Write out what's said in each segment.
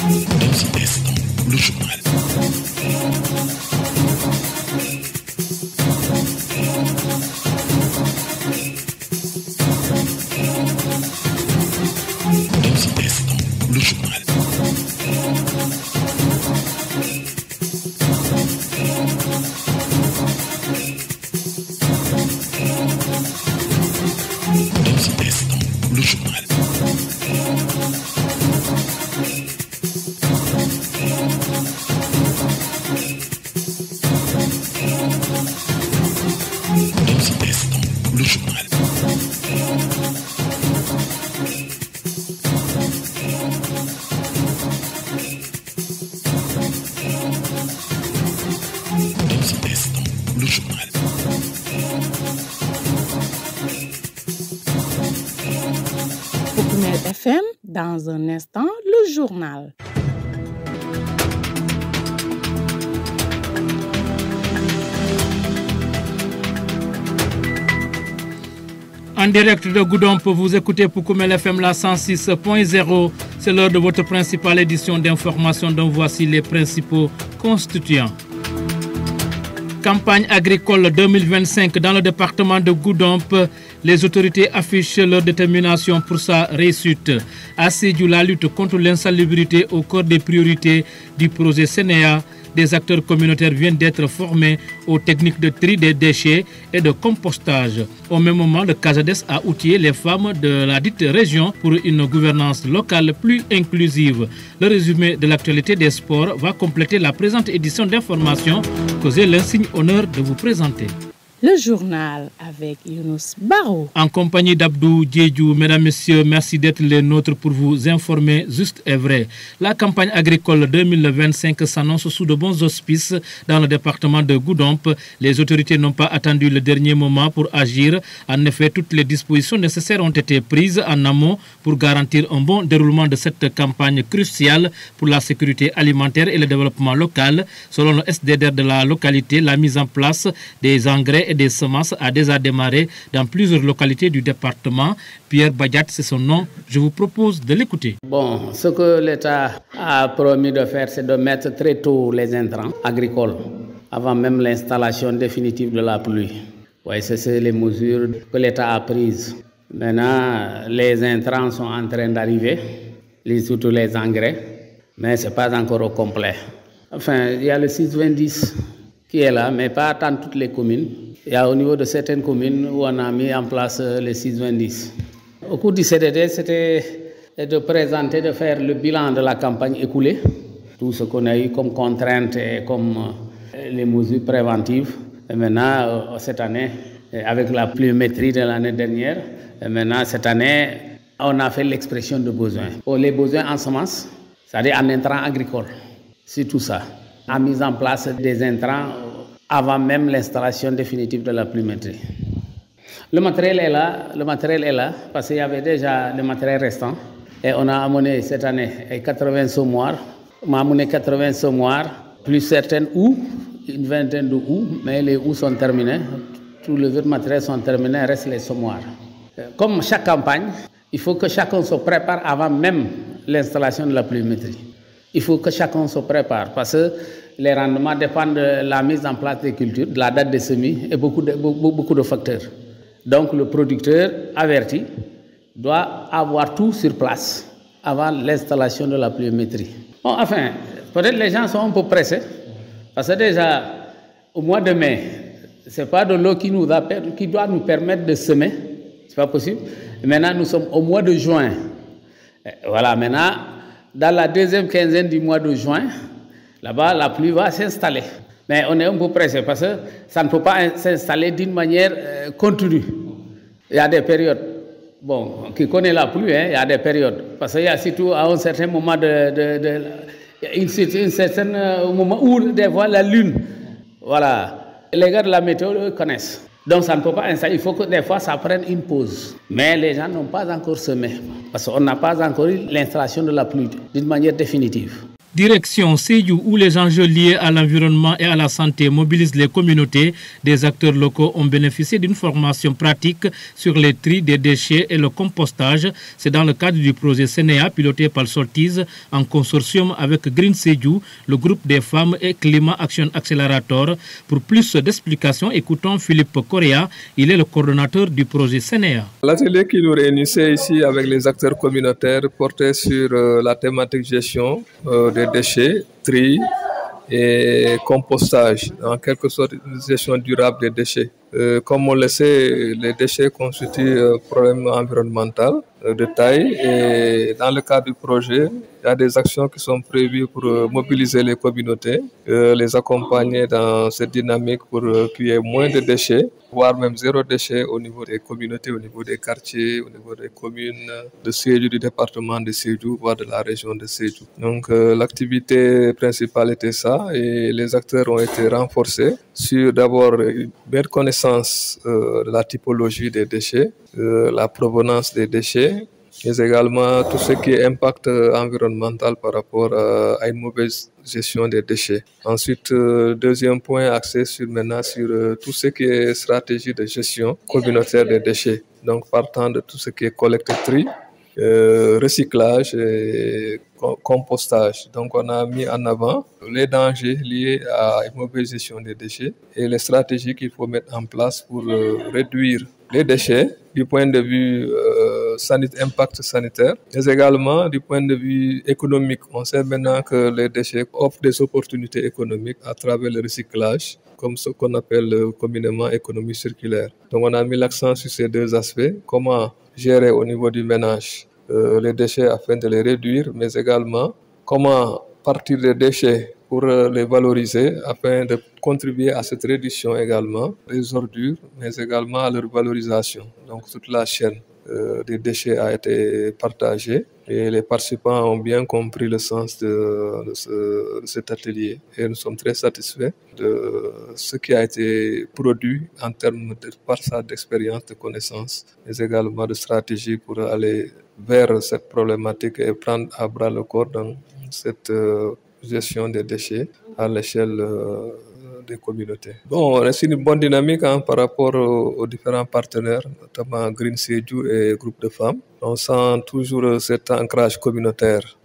Dans un instant, le journal. Dans un instant, le journal. Dans un instant, le journal. Dans un instant, le journal. Dans un instant, le journal. Pokumel FM, dans un instant, le journal. En direct de Goudomp, vous écoutez Pokumel FM la 106.0. C'est l'heure de votre principale édition d'information dont voici les principaux constituants. Campagne agricole 2025 dans le département de Goudomp. Les autorités affichent leur détermination pour sa réussite. À Sédhiou, la lutte contre l'insalubrité au cœur des priorités du projet Sénéa. Des acteurs communautaires viennent d'être formés aux techniques de tri des déchets et de compostage. Au même moment, le CASADES a outillé les femmes de la dite région pour une gouvernance locale plus inclusive. Le résumé de l'actualité des sports va compléter la présente édition d'information que j'ai l'insigne honneur de vous présenter. Le journal avec Younous Barou. En compagnie d'Abdou Djedjou, mesdames, messieurs, merci d'être les nôtres pour vous informer juste et vrai. La campagne agricole 2025 s'annonce sous de bons auspices dans le département de Goudomp. Les autorités n'ont pas attendu le dernier moment pour agir. En effet, toutes les dispositions nécessaires ont été prises en amont pour garantir un bon déroulement de cette campagne cruciale pour la sécurité alimentaire et le développement local. Selon le SDDR de la localité, la mise en place des engrais et des semences a déjà démarré dans plusieurs localités du département. Pierre Badiat, c'est son nom. Je vous propose de l'écouter. Bon, ce que l'État a promis de faire, c'est de mettre très tôt les intrants agricoles, avant même l'installation définitive de la pluie. Oui, c'est les mesures que l'État a prises. Maintenant, les intrants sont en train d'arriver, surtout les engrais, mais ce n'est pas encore au complet. Enfin, il y a le 620 qui est là, mais pas dans toutes les communes. Il y a au niveau de certaines communes où on a mis en place les 620. Au cours du CDD, c'était de présenter, de faire le bilan de la campagne écoulée, tout ce qu'on a eu comme contraintes et comme les mesures préventives. Et maintenant, cette année, avec la pluviométrie de l'année dernière, et maintenant, cette année, on a fait l'expression de besoins. Pour les besoins en semences, c'est-à-dire en intrants agricoles, c'est tout ça. A mis en place des intrants avant même l'installation définitive de la pluviométrie. Le matériel est là parce qu'il y avait déjà le matériel restant et on a amené cette année 80 semoirs. On a amené 80 semoirs, plus certaines houes, une vingtaine de houes, mais les houes sont terminées. Tous les autres matériels sont terminés, restent les semoirs. Comme chaque campagne, il faut que chacun se prépare avant même l'installation de la pluviométrie. Il faut que chacun se prépare parce que les rendements dépendent de la mise en place des cultures, de la date des semis et beaucoup de facteurs. Donc le producteur averti doit avoir tout sur place avant l'installation de la pluviométrie. Bon, enfin, peut-être les gens sont un peu pressés parce que déjà au mois de mai, ce n'est pas de l'eau qui doit nous permettre de semer, ce n'est pas possible. Et maintenant nous sommes au mois de juin. Et voilà, maintenant, dans la deuxième quinzaine du mois de juin, là-bas, la pluie va s'installer. Mais on est un peu pressé parce que ça ne peut pas s'installer d'une manière continue. Il y a des périodes. Bon, qui connaît la pluie, il y a des périodes. Parce qu'il y a surtout à un certain moment un certain moment où des fois la lune. Voilà. Les gars de la météo eux, connaissent. Donc ça ne peut pas installer. Il faut que des fois ça prenne une pause. Mais les gens n'ont pas encore semé. Parce qu'on n'a pas encore eu l'installation de la pluie d'une manière définitive. Direction Sédhiou, où les enjeux liés à l'environnement et à la santé mobilisent les communautés. Des acteurs locaux ont bénéficié d'une formation pratique sur les tri des déchets et le compostage. C'est dans le cadre du projet Sénéa piloté par Soltis en consortium avec Green Sédhiou, le groupe des femmes et Climat Action Accelerator. Pour plus d'explications, écoutons Philippe Correa. Il est le coordonnateur du projet Sénéa. L'atelier qui nous réunissait ici avec les acteurs communautaires portait sur la thématique gestion des déchets, tri et compostage, en quelque sorte une gestion durable des déchets. Comme on le sait, les déchets constituent un problème environnemental de taille et dans le cadre du projet, il y a des actions qui sont prévues pour mobiliser les communautés, les accompagner dans cette dynamique pour qu'il y ait moins de déchets, voire même zéro déchet au niveau des communautés, au niveau des quartiers, au niveau des communes de Sédhiou, du département de Sédhiou, voire de la région de Sédhiou. Donc l'activité principale était ça et les acteurs ont été renforcés sur d'abord une meilleure connaissance de la typologie des déchets, la provenance des déchets, mais également tout ce qui est impact environnemental par rapport à une mauvaise gestion des déchets. Ensuite, deuxième point axé sur tout ce qui est stratégie de gestion communautaire des déchets. Donc partant de tout ce qui est collecte tri, recyclage et compostage. Donc on a mis en avant les dangers liés à une mauvaise gestion des déchets et les stratégies qu'il faut mettre en place pour réduire les déchets du point de vue impact sanitaire, mais également du point de vue économique. On sait maintenant que les déchets offrent des opportunités économiques à travers le recyclage, comme ce qu'on appelle communément économie circulaire. Donc on a mis l'accent sur ces deux aspects, comment gérer au niveau du ménage les déchets afin de les réduire, mais également comment partir des déchets pour les valoriser afin de contribuer à cette réduction également des ordures, mais également à leur valorisation. Donc toute la chaîne des déchets a été partagée et les participants ont bien compris le sens de cet atelier et nous sommes très satisfaits de ce qui a été produit en termes de partage d'expérience, de connaissances, mais également de stratégie pour aller vers cette problématique et prendre à bras le corps dans cette gestion des déchets à l'échelle des communautés. Bon, c'est une bonne dynamique par rapport aux différents partenaires, notamment Green Sédhiou et Groupe de femmes. On sent toujours cet ancrage communautaire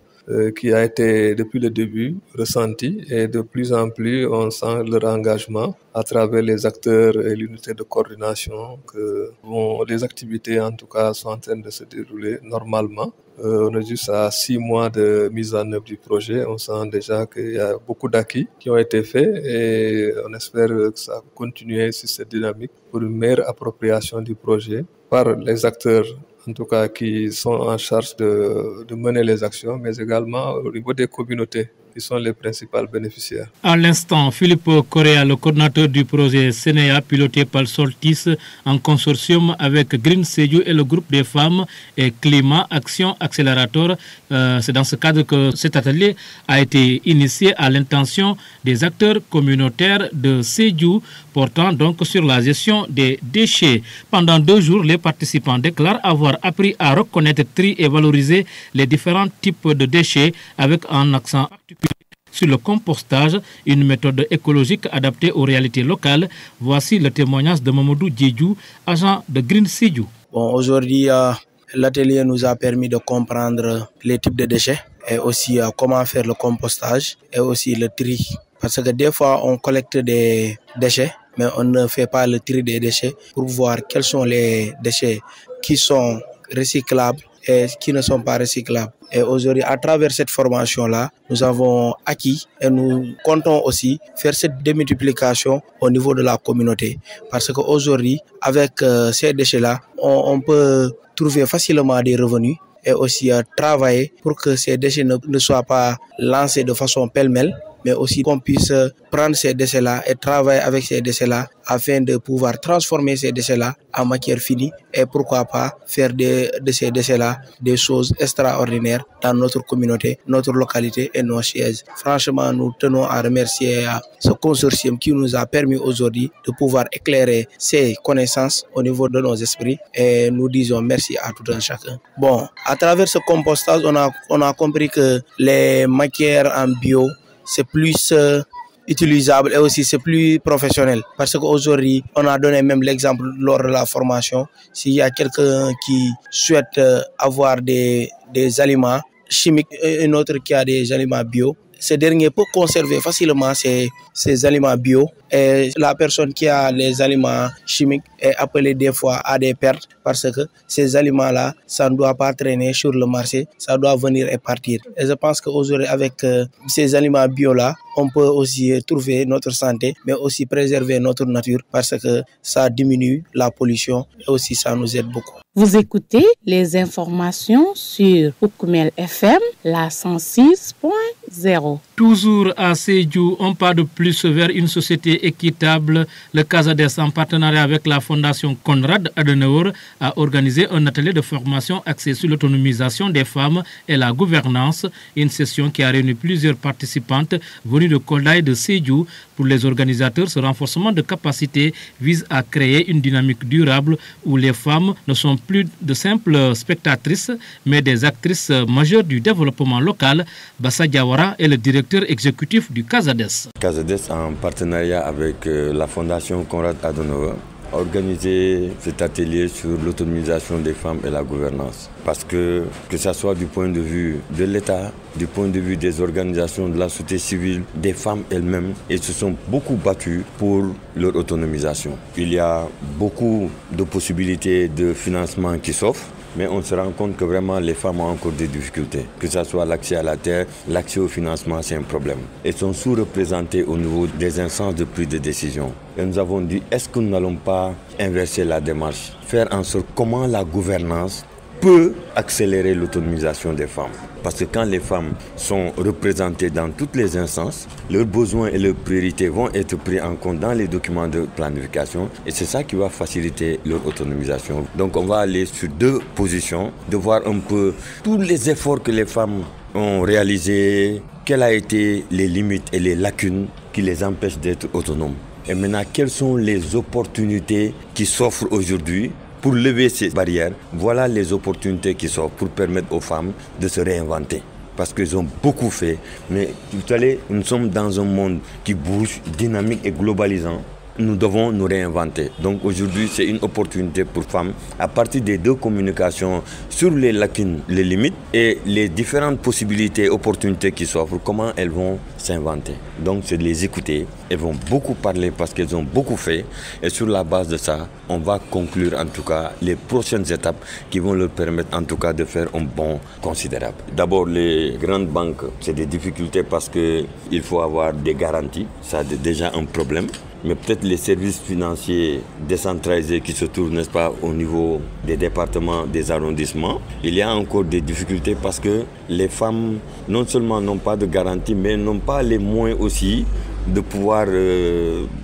qui a été depuis le début ressenti et de plus en plus on sent leur engagement à travers les acteurs et l'unité de coordination que les activités en tout cas sont en train de se dérouler normalement. On est juste à 6 mois de mise en œuvre du projet. On sent déjà qu'il y a beaucoup d'acquis qui ont été faits et on espère que ça va continuer sur cette dynamique pour une meilleure appropriation du projet par les acteurs en tout cas qui sont en charge de mener les actions, mais également au niveau des communautés qui sont les principaux bénéficiaires. À l'instant, Philippe Correa, le coordinateur du projet Sénéa, piloté par Soltis en consortium avec Green Sédhiou et le groupe des femmes et Climat Action Accelerator. C'est dans ce cadre que cet atelier a été initié à l'intention des acteurs communautaires de Sédhiou, portant donc sur la gestion des déchets. Pendant 2 jours, les participants déclarent avoir appris à reconnaître, trier et valoriser les différents types de déchets avec un accent particulier sur le compostage, une méthode écologique adaptée aux réalités locales. Voici le témoignage de Mamadou Djedjou, agent de Green Sédhiou. Bon, aujourd'hui, l'atelier nous a permis de comprendre les types de déchets et aussi comment faire le compostage et aussi le tri. Parce que des fois, on collecte des déchets, mais on ne fait pas le tri des déchets pour voir quels sont les déchets qui sont recyclables et qui ne sont pas recyclables. Et aujourd'hui, à travers cette formation-là, nous avons acquis et nous comptons aussi faire cette démultiplication au niveau de la communauté. Parce qu'aujourd'hui, avec ces déchets-là, on peut trouver facilement des revenus et aussi travailler pour que ces déchets ne soient pas lancés de façon pêle-mêle, mais aussi qu'on puisse prendre ces déchets-là et travailler avec ces déchets-là afin de pouvoir transformer ces déchets-là en matière finie et pourquoi pas faire de ces déchets-là des choses extraordinaires dans notre communauté, notre localité et nos sièges. Franchement, nous tenons à remercier ce consortium qui nous a permis aujourd'hui de pouvoir éclairer ces connaissances au niveau de nos esprits et nous disons merci à tout un chacun. Bon, à travers ce compostage, on a compris que les matières en bio, c'est plus utilisable et aussi c'est plus professionnel parce qu'aujourd'hui on a donné même l'exemple lors de la formation. S'il y a quelqu'un qui souhaite avoir des aliments chimiques et un autre qui a des aliments bio, ce dernier peut conserver facilement ces aliments bio et la personne qui a les aliments chimiques est appelée des fois à des pertes parce que ces aliments-là, ça ne doit pas traîner sur le marché, ça doit venir et partir. Et je pense qu'aujourd'hui avec ces aliments bio-là, on peut aussi trouver notre santé, mais aussi préserver notre nature parce que ça diminue la pollution et aussi ça nous aide beaucoup. Vous écoutez les informations sur Oukoumel FM, la 106.0. Toujours à Sédhiou, un pas de plus vers une société équitable. Le CASADES, en partenariat avec la Fondation Konrad Adenauer, a organisé un atelier de formation axé sur l'autonomisation des femmes et la gouvernance. Une session qui a réuni plusieurs participantes venues de Kolda et de Sédhiou. Pour les organisateurs, ce renforcement de capacité vise à créer une dynamique durable où les femmes ne sont plus de simples spectatrices, mais des actrices majeures du développement local. Bassa Diawara est le directeur exécutif du CASADES. CASADES, en partenariat avec la Fondation Konrad Adenauer, a organisé cet atelier sur l'autonomisation des femmes et la gouvernance. Parce que ce soit du point de vue de l'État, du point de vue des organisations de la société civile, des femmes elles-mêmes, elles se sont beaucoup battues pour leur autonomisation. Il y a beaucoup de possibilités de financement qui s'offrent, mais on se rend compte que vraiment les femmes ont encore des difficultés. Que ce soit l'accès à la terre, l'accès au financement, c'est un problème. Elles sont sous-représentées au niveau des instances de prise de décision. Et nous avons dit, est-ce que nous n'allons pas inverser la démarche, faire en sorte comment la gouvernance peut accélérer l'autonomisation des femmes. Parce que quand les femmes sont représentées dans toutes les instances, leurs besoins et leurs priorités vont être pris en compte dans les documents de planification et c'est ça qui va faciliter leur autonomisation. Donc on va aller sur deux positions, de voir un peu tous les efforts que les femmes ont réalisés, quelles ont été les limites et les lacunes qui les empêchent d'être autonomes. Et maintenant, quelles sont les opportunités qui s'offrent aujourd'hui pour lever ces barrières? Voilà les opportunités qui s'offrent pour permettre aux femmes de se réinventer. Parce qu'ils ont beaucoup fait, mais vous savez, nous sommes dans un monde qui bouge, dynamique et globalisant. Nous devons nous réinventer. Donc aujourd'hui, c'est une opportunité pour femmes, à partir des deux communications sur les lacunes, les limites et les différentes possibilités, opportunités qui s'offrent, comment elles vont s'inventer. Donc c'est de les écouter. Elles vont beaucoup parler parce qu'elles ont beaucoup fait. Et sur la base de ça, on va conclure en tout cas les prochaines étapes qui vont leur permettre en tout cas de faire un bond considérable. D'abord, les grandes banques, c'est des difficultés parce qu'il faut avoir des garanties. Ça, c'est déjà un problème. Mais peut-être les services financiers décentralisés qui se trouvent, n'est-ce pas, au niveau des départements, des arrondissements, il y a encore des difficultés parce que les femmes, non seulement n'ont pas de garantie, mais n'ont pas les moyens aussi de pouvoir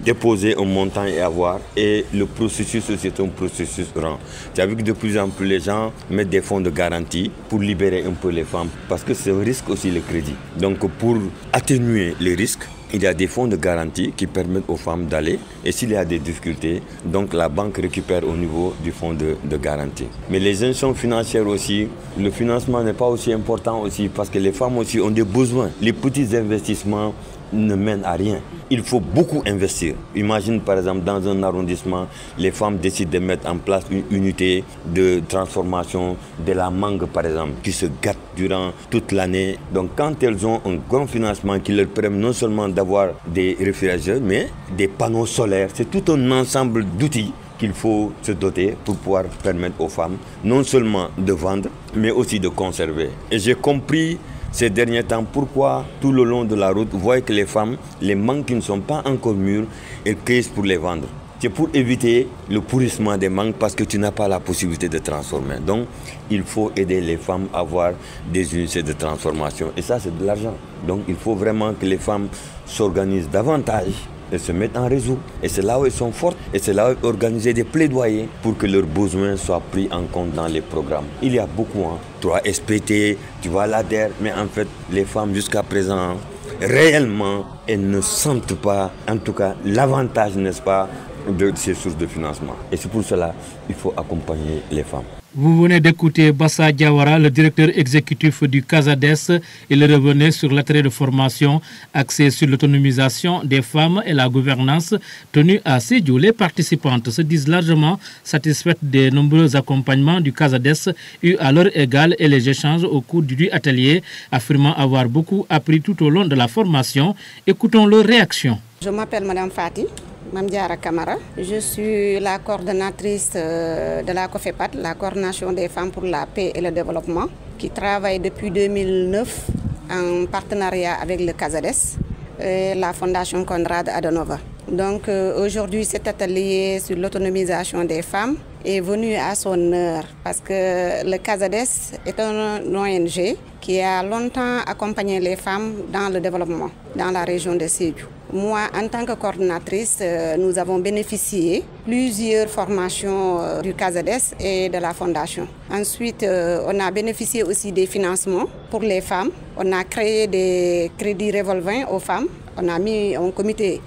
déposer un montant et avoir. Et le processus, c'est un processus lent. C'est-à-dire que de plus en plus, les gens mettent des fonds de garantie pour libérer un peu les femmes parce que c'est un risque aussi le crédit. Donc pour atténuer les risques, il y a des fonds de garantie qui permettent aux femmes d'aller et s'il y a des difficultés, donc la banque récupère au niveau du fonds de garantie. Mais les institutions financières aussi, le financement n'est pas aussi important aussi parce que les femmes aussi ont des besoins. Les petits investissements ne mènent à rien. Il faut beaucoup investir. Imagine par exemple dans un arrondissement, les femmes décident de mettre en place une unité de transformation de la mangue par exemple, qui se gâte durant toute l'année. Donc quand elles ont un grand financement qui leur permet non seulement d'avoir des réfrigérateurs, mais des panneaux solaires, c'est tout un ensemble d'outils qu'il faut se doter pour pouvoir permettre aux femmes non seulement de vendre, mais aussi de conserver. Et j'ai compris ces derniers temps, pourquoi tout le long de la route, vous voyez que les femmes, les mangues qui ne sont pas encore mûres, elles cueillent pour les vendre. C'est pour éviter le pourrissement des mangues parce que tu n'as pas la possibilité de transformer. Donc, il faut aider les femmes à avoir des unités de transformation. Et ça, c'est de l'argent. Donc, il faut vraiment que les femmes s'organisent davantage et se mettent en réseau. Et c'est là où elles sont fortes. Et c'est là où organiser des plaidoyers pour que leurs besoins soient pris en compte dans les programmes. Il y a beaucoup, 3 SPT, tu vois l'ADER, mais en fait, les femmes jusqu'à présent, réellement, elles ne sentent pas, en tout cas, l'avantage, n'est-ce pas, de ces sources de financement. Et c'est pour cela qu'il faut accompagner les femmes. Vous venez d'écouter Bassa Diawara, le directeur exécutif du CASADES. Il revenait sur l'atelier de formation axé sur l'autonomisation des femmes et la gouvernance tenu à Sédhiou. Les participantes se disent largement satisfaites des nombreux accompagnements du CASADES eus à l'heure égale et les échanges au cours du atelier, affirmant avoir beaucoup appris tout au long de la formation. Écoutons leurs réactions. Je m'appelle Madame Fati Mamdiara Kamara. Je suis la coordonnatrice de la COFEPAT, la coordination des femmes pour la paix et le développement, qui travaille depuis 2009 en partenariat avec le CASADES et la Fondation Konrad Adenauer. Donc aujourd'hui, cet atelier sur l'autonomisation des femmes est venu à son heure parce que le CASADES est un ONG qui a longtemps accompagné les femmes dans le développement dans la région de Sédhiou. Moi, en tant que coordinatrice, nous avons bénéficié plusieurs formations du CASADES et de la Fondation. Ensuite, on a bénéficié aussi des financements pour les femmes. On a créé des crédits revolving aux femmes. On a mis un comité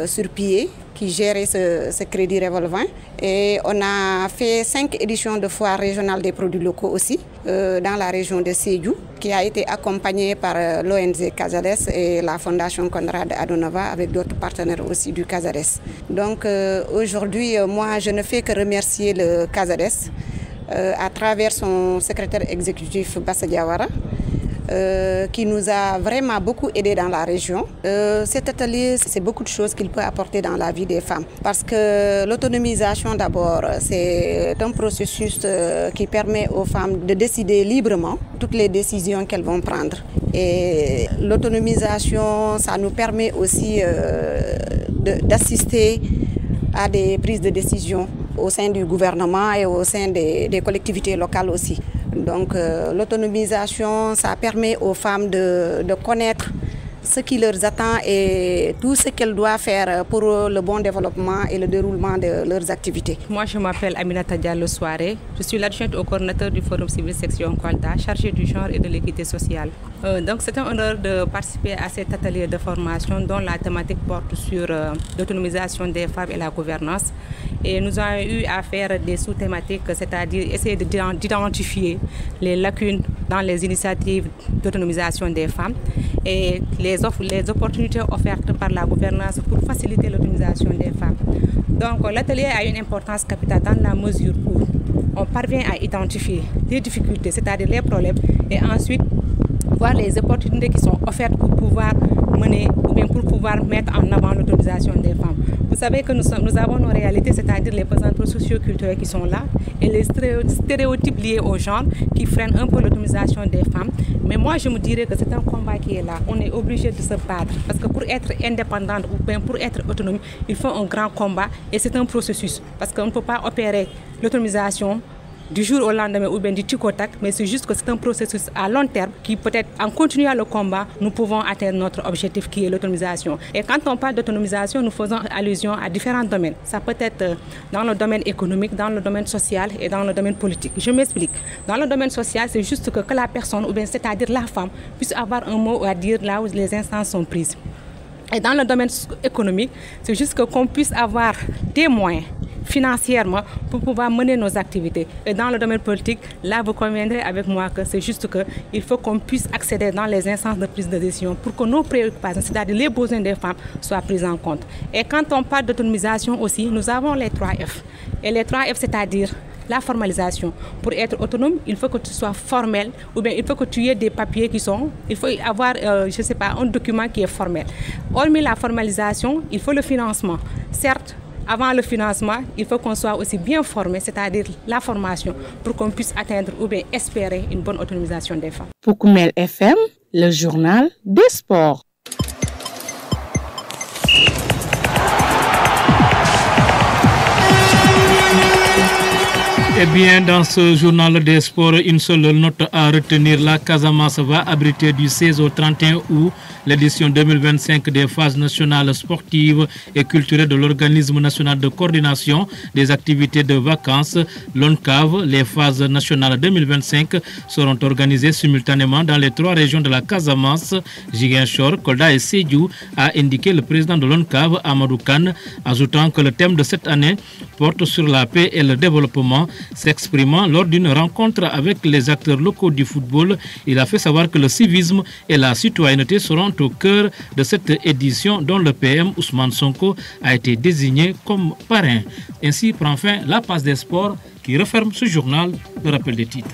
sur pied qui gérait ce crédit revolving. Et on a fait 5 éditions de foire régionale des produits locaux aussi dans la région de Sédhiou, qui a été accompagnée par l'ONG CASADES et la Fondation Konrad Adenauer avec d'autres partenaires aussi du CASADES. Donc aujourd'hui, moi, je ne fais que remercier le CASADES à travers son secrétaire exécutif Bassa Diawara, qui nous a vraiment beaucoup aidé dans la région. Cet atelier, c'est beaucoup de choses qu'il peut apporter dans la vie des femmes. Parce que l'autonomisation d'abord, c'est un processus qui permet aux femmes de décider librement toutes les décisions qu'elles vont prendre. Et l'autonomisation, ça nous permet aussi d'assister à des prises de décision au sein du gouvernement et au sein des collectivités locales aussi. Donc l'autonomisation, ça permet aux femmes de connaître ce qui leur attend et tout ce qu'elles doivent faire pour le bon développement et le déroulement de leurs activités. Moi, je m'appelle Aminata Diallo Soare. Je suis l'adjointe au coordinateur du Forum civil section Kolda, chargée du genre et de l'équité sociale. Donc c'est un honneur de participer à cet atelier de formation dont la thématique porte sur l'autonomisation des femmes et la gouvernance. Et nous avons eu à faire des sous-thématiques, c'est-à-dire essayer d'identifier les lacunes dans les initiatives d'autonomisation des femmes et les opportunités offertes par la gouvernance pour faciliter l'autonomisation des femmes. Donc l'atelier a une importance capitale dans la mesure où on parvient à identifier les difficultés, c'est-à-dire les problèmes, et ensuite voir les opportunités qui sont offertes pour pouvoir mener ou bien pour pouvoir mettre en avant l'autonomisation des femmes. Vous savez que nous avons nos réalités, c'est-à-dire les pesanteurs socio-culturels qui sont là et les stéréotypes liés au genre qui freinent un peu l'autonomisation des femmes. Mais moi, je me dirais que c'est un combat qui est là. On est obligé de se battre parce que pour être indépendante ou bien pour être autonome, il faut un grand combat et c'est un processus parce qu'on ne peut pas opérer l'autonomisation du jour au lendemain ou bien du tic au tac, mais c'est juste que c'est un processus à long terme qui peut-être, en continuant le combat, nous pouvons atteindre notre objectif qui est l'autonomisation. Et quand on parle d'autonomisation, nous faisons allusion à différents domaines. Ça peut être dans le domaine économique, dans le domaine social et dans le domaine politique. Je m'explique. Dans le domaine social, c'est juste que la personne, ou bien c'est-à-dire la femme, puisse avoir un mot à dire là où les instances sont prises. Et dans le domaine économique, c'est juste qu'on puisse avoir des moyens financièrement pour pouvoir mener nos activités. Et dans le domaine politique, là vous conviendrez avec moi que c'est juste qu'il faut qu'on puisse accéder dans les instances de prise de décision pour que nos préoccupations, c'est-à-dire les besoins des femmes, soient pris en compte. Et quand on parle d'autonomisation aussi, nous avons les 3 F. Et les 3 F, c'est-à-dire la formalisation. Pour être autonome, il faut que tu sois formel ou bien il faut que tu aies des papiers qui sont... Il faut avoir, je ne sais pas, un document qui est formel. Hormis la formalisation, il faut le financement. Certes, avant le financement, il faut qu'on soit aussi bien formé, c'est-à-dire la formation, pour qu'on puisse atteindre ou bien espérer une bonne autonomisation des femmes. Pour Koumel FM, le journal des sports. Eh bien, dans ce journal des sports, une seule note à retenir. La Casamance va abriter du 16 au 31 août l'édition 2025 des phases nationales sportives et culturelles de l'Organisme national de coordination des activités de vacances, l'ONCAV. Les phases nationales 2025 seront organisées simultanément dans les 3 régions de la Casamance, Ziguinchor, Kolda et Sédhiou, a indiqué le président de l'ONCAV, Amadou Kane, ajoutant que le thème de cette année porte sur la paix et le développement. S'exprimant lors d'une rencontre avec les acteurs locaux du football, il a fait savoir que le civisme et la citoyenneté seront au cœur de cette édition dont le PM Ousmane Sonko a été désigné comme parrain. Ainsi prend fin la passe des sports qui referme ce journal. Le rappel des titres.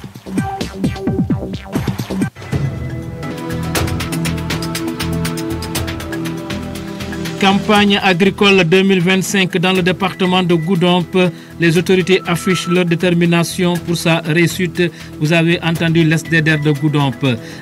Campagne agricole 2025 dans le département de Goudomp. Les autorités affichent leur détermination pour sa réussite. Vous avez entendu l'SDDR de Goudomp.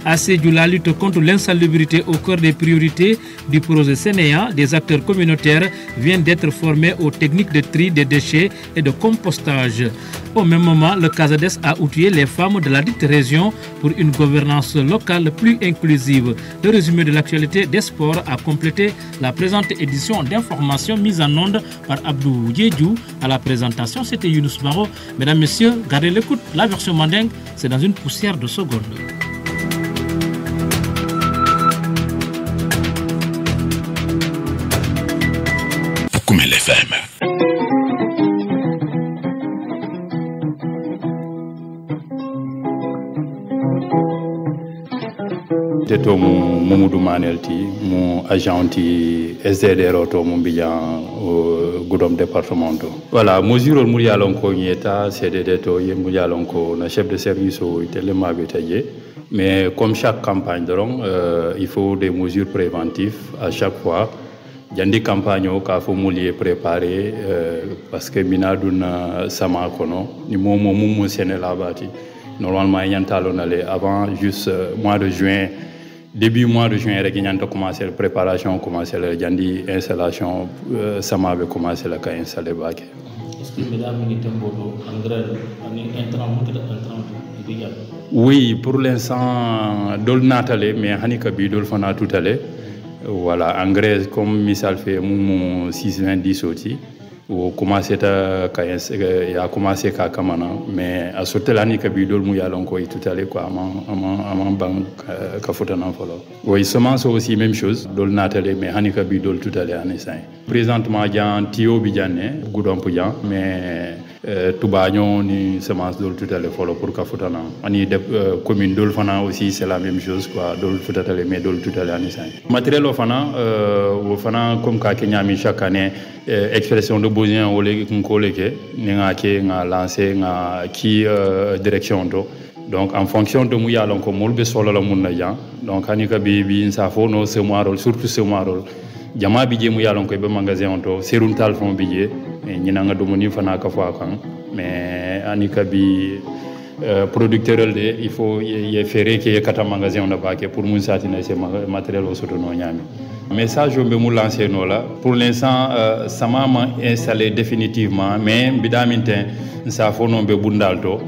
À Sédhiou, la lutte contre l'insalubrité au cœur des priorités du projet Sénéa, des acteurs communautaires viennent d'être formés aux techniques de tri des déchets et de compostage. Au même moment, le CASADES a outillé les femmes de la dite région pour une gouvernance locale plus inclusive. Le résumé de l'actualité des sports a complété la présente édition d'information mise en onde par Abdou Diédiou. À la présentation, c'était Younous Baro. Mesdames, Messieurs, gardez l'écoute. La version mandingue, c'est dans une poussière de secondes. Foukoumel FM. Teto mo Mamadou Manel ti mo agent ti SDDR to mo bijan Goudomp département to voilà mesure mo yalon ko nyeta CDD to yembo yalon ko na chef de service o telema betaje mais comme chaque campagne il faut des mesures préventives à chaque fois jandi campagne o ka fo moulier préparer parce que binaduna sama kono ni momo mum Sénégal bati normalement yantalonale avant juste mois de juin. Début mois de juin, il y a commencé la préparation, commencé l'installation, ça m'avait commencé à installer. Est-ce que mesdames, oui, pour l'instant, dol natale, mais Hanika Bidol fana tout allé. Voilà, engrais comme Misal fait 6-20 aussi. Ou commencé a commencé à Kamana, mais à sauter l'année que Bidol Mouyalonko et tout allé quoi, à mon banque Kafotanan follow. Oui, semence aussi même chose, Dol Natale, mais Hanika Bidol tout allé en essai. Présentement, il y a un Tio Bidjane, Goudomp, mais Toubayon ni semence Dol tout allé follow pour Kafotanan. On est commune Dol Fana aussi, c'est la même chose quoi, Dol tout allé, mais Dol tout allé en essai. Matériel au Fana, comme Kakenyami chaque année, expression de besoin au collègue nga lancé nga qui direction do donc en fonction de mouya lon ko molbe solo la mun na ya donc anika bi sa fo no ce moirol surtout ce moirol jama bi je mouya lon ko be magasin to serun tal fon bi je ni nga do moni fana ka fo kan mais anika bi producteur de il faut y faire que kata magasin na ba ke pour mun satina ce matériel au soto no nyami message je vais me lancer là. Pour l'instant, ça m'a installé définitivement, mais bidaminte ça faut non be bundalto.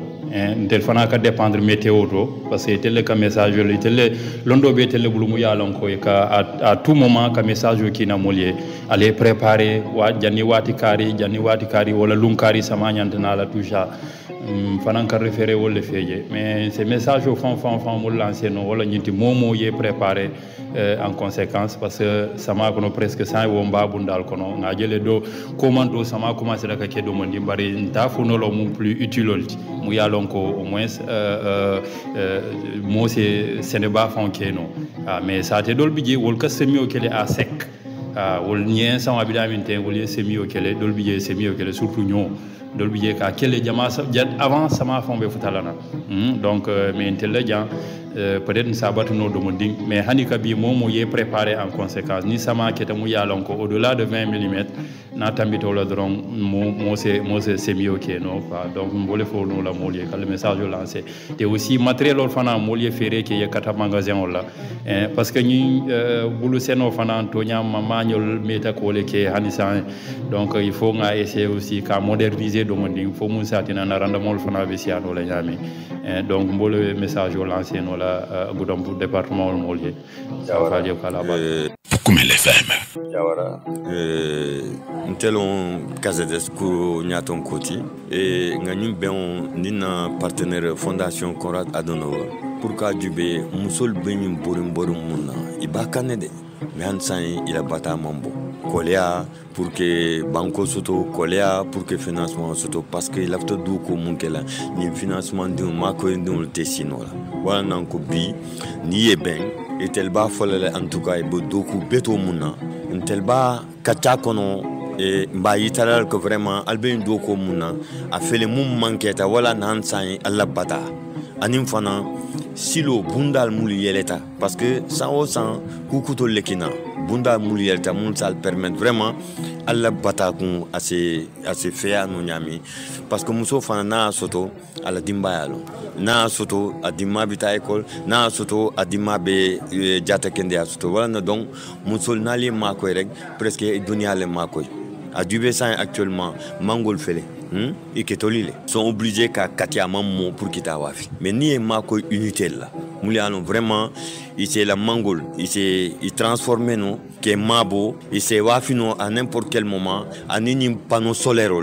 Tel fana ka dépendre météo to parce que tel ka message le tel londo be tel bulu ya lon ko ka à tout moment ka message qui na molier aller préparer wa janni wati kari wala lunkari sama nyantana la toucha fanan ka référé wala feje mais ces messages au fond mo lancer no wala ñinti momo yé préparer en conséquence parce que sama kono presque 100 wo mba bundal kono nga jele do commando sama commencer ka ke do mondi bari nta funo lo mon plus utile mu ya lon ko au moins mo c'est ne ba fon keno mais ça te dol bidje wol ka semi o kele à sec wol nien sama bidaminte wol semi o kele dol bidje semi o kele surtout ñoo dol biye ka kele jama avant sama fombe futalana donc mais intelligent peut-être ça batuno do monding mais hanika bi momo yé préparé en conséquence ni sama keta mu yalon ko au-delà de 20 mm na tambito la dron mo c'est mieux que non quoi donc mbole fo no la molier ka le message lancé et aussi matériel or fana molier ferré que ya kata magasin la parce que ni bulu seno fana to nyama magnol meta ko le ke hanisa donc il faut nga essayer aussi ka moderniser do mondi il faut mun satina na rendement fana be siano la nyami donc mbole message lancé no la gudom pour département molier ya fa je kala ba Fukumel FM. Jawara ntelon Kazades ko nyaton koti et nganyum ben nina partenaire fondation Konrad Adenauer pour ka djube musol benyum borum munna ibakane de men san ila bata mambo kolea pour que banco soto kolea pour que financement soto parce que lafto du ko munkela ni financement de mako ndul tesinola wala nan ko bi ni ben et tel ba folale en tout cas e bodoku beto munna tel ba kacha kono e mba yitaral ko vraiment albe ndoko munna a fele mum manketa wala nan san alla bata anim fana silo bundal mulu yeleta parce que sans au sans kukuto lekina bundal mulu yeleta mun sal permettre vraiment alla bata kun assez faire no nyami parce que muso fana na soto ala dimba yalo na soto adima bita école na soto adima be jata kende soto wala donc muso nali makoy rek presque dunia le makoy a dubé ça actuellement mangol fele et que tolile sont obligés qu'à katia mammo pour quitter wafi mais ni makoy unité là muli allons vraiment il c'est la mangol il transformé nous que mabo il c'est wafi nous à n'importe quel moment à ni panneau solaire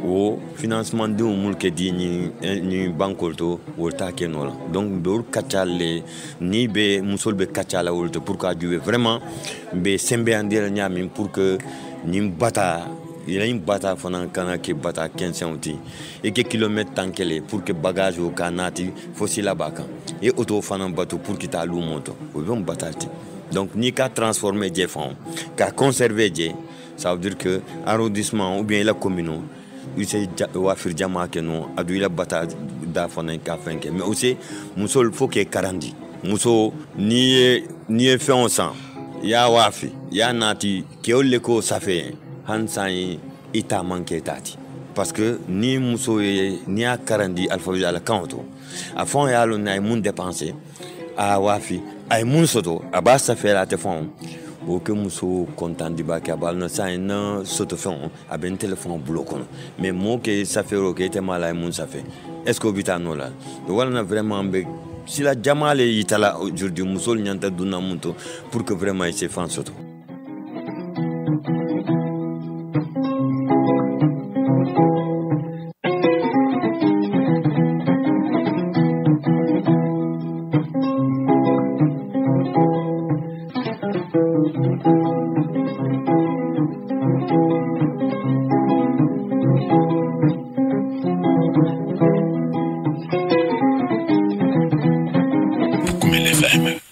au financement de mulke di ni bankolto wolta kenola donc beur kachale ni be musol be kachala wolto pour ka duwe vraiment be sembe andira nyami pour que ni bata il a une bata fana kana ke bata 15 outi et que kilomètres tankele pour que bagage au kanati fosi la baka et auto fana bateau pour que ta lou moto ou bon batati donc ni ka transformer des fonds ka conserver des ça veut dire que arrondissement ou bien la commune il s'est wafir jama ke non adu la bata da fana ka fenke mais aussi musol faut que 40 muso ni fait ensemble ya wafi ya nati ke oleko ça fait hansan ita manke tati parce que ni muso ni a karandi alphabet ala kanto a fond ya lo nay mun dépenser a wafi ay mun soto aba sa faire la te fond o que muso content di ba ka bal no sa na soto fond a ben téléphone bloqué mais mo que ça fait ok te mala mun ça fait est-ce que obita no la wala na vraiment be si la jamale itala aujourd'hui muso nyanta duna munto pour que vraiment il se fasse soto. Fukumel FM.